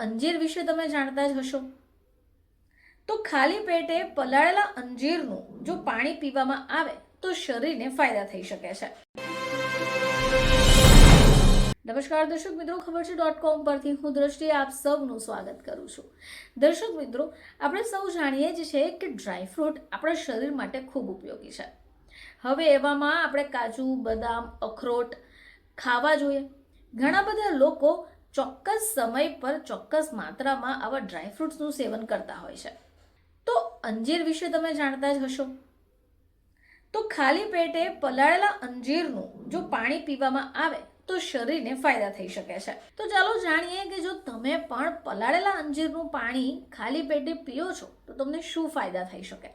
અંજીર વિશે તમે જાણતા જ હશો. તો ખાલી પેટે પલાળેલા અંજીરનું જો પાણી પીવામાં આવે તો શરીરને ફાયદા થઈ શકે છે. નમસ્કાર દર્શક મિત્રો, ખબર છે .com પરથી હું દ્રષ્ટિ આપ સૌનું સ્વાગત કરું છું. દર્શક મિત્રો, આપણે સૌ જાણીએ જ છે કે ડ્રાયફ્રૂટ આપણા શરીર માટે ખૂબ ઉપયોગી છે. હવે એવામાં આપણે કાજુ, બદામ, અખરોટ ખાવા જોઈએ. ઘણા બધા લોકો ચોક્કસ સમય પર ચોક્કસ માત્રામાં આવા ડ્રાયફ્રૂટ્સનું સેવન કરતા હોય છે. તો અંજીર વિશે તમે જાણતા જ હશો. તો ખાલી પેટે પલાળેલા અંજીરનું જો પાણી પીવામાં આવે તો શરીરને ફાયદા થઈ શકે છે. તો ચાલો જાણીએ કે જો તમે પણ પલાળેલા અંજીરનું પાણી ખાલી પેટે પીઓ છો તો તમને શું ફાયદા થઈ શકે.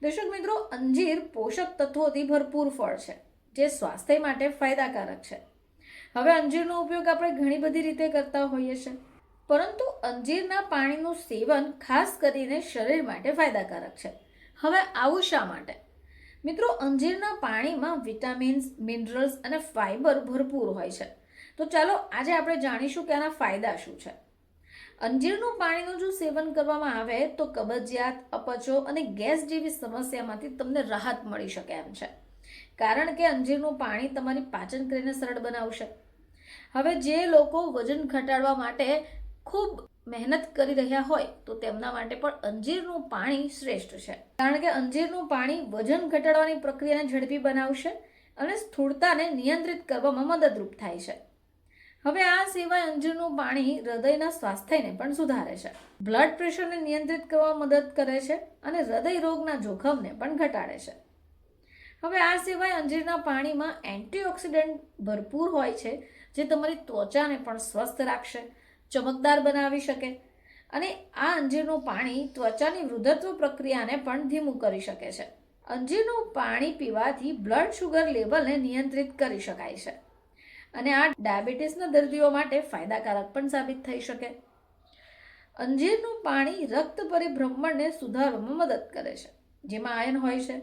દર્શક મિત્રો, અંજીર પોષક તત્વોથી ભરપૂર ફળ છે જે સ્વાસ્થ્ય માટે ફાયદાકારક છે. હવે અંજીરનો ઉપયોગ આપણે ઘણી બધી રીતે કરતા હોઈએ છીએ, પરંતુ અંજીરના પાણીનું સેવન ખાસ કરીને શરીર માટે ફાયદાકારક છે. હવે આવું શા માટે? મિત્રો, અંજીરના પાણીમાં વિટામિન્સ, મિનરલ્સ અને ફાઇબર ભરપૂર હોય છે. તો ચાલો આજે આપણે જાણીશું કે આના ફાયદા શું છે. અંજીરનું પાણીનું જો સેવન કરવામાં આવે તો કબજિયાત, અપચો અને ગેસ જેવી સમસ્યામાંથી તમને રાહત મળી શકે એમ છે, કારણ કે અંજીરનું પાણી તમારી પાચન ક્રિયાને સરળ બનાવશે. હવે જે લોકો વજન ઘટાડવા માટે ખૂબ મહેનત કરી રહ્યા હોય તો તેમના માટે પણ અંજીરનું પાણી શ્રેષ્ઠ છે, કારણ કે અંજીરનું પાણી વજન ઘટાડવાની પ્રક્રિયાને ઝડપી બનાવશે અને સ્થૂળતાને નિયંત્રિત કરવામાં મદદરૂપ થાય છે. હવે આ સિવાય અંજીરનું પાણી હૃદયના સ્વાસ્થ્યને પણ સુધારે છે, બ્લડ પ્રેશરને નિયંત્રિત કરવામાં મદદ કરે છે અને હૃદય રોગના જોખમને પણ ઘટાડે છે. હવે આ સિવાય અંજીરના પાણીમાં એન્ટીઓક્સિડન્ટ ભરપૂર હોય છે જે તમારી ત્વચાને પણ સ્વસ્થ રાખશે, ચમકદાર બનાવી શકે અને આ અંજીરનું પાણી ત્વચાની વૃદ્ધત્વ પ્રક્રિયાને પણ ધીમું કરી શકે છે. અંજીરનું પાણી પીવાથી બ્લડ શુગર લેવલને નિયંત્રિત કરી શકાય છે અને આ ડાયાબિટીસના દર્દીઓ માટે ફાયદાકારક પણ સાબિત થઈ શકે. અંજીરનું પાણી રક્ત પરિભ્રમણને સુધારવામાં મદદ કરે છે, જેમાં આયર્ન હોય છે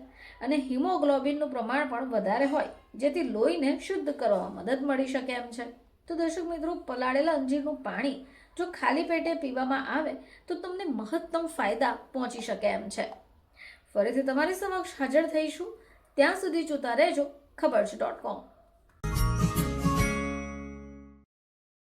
અને હિમોગ્લોબિનનું પ્રમાણ પણ વધારે હોય, જેથી લોહીને શુદ્ધ કરવામાં મદદ મળી શકે એમ છે. તો દર્શક મિત્રો, પલાળેલા અંજીરનું પાણી જો ખાલી પેટે પીવામાં આવે તો તમને મહત્તમ ફાયદા પહોંચી શકે એમ છે. ફરીથી તમારી સમક્ષ હાજર થઈશું, ત્યાં સુધી જોતા રહેજો ખબર છે .com.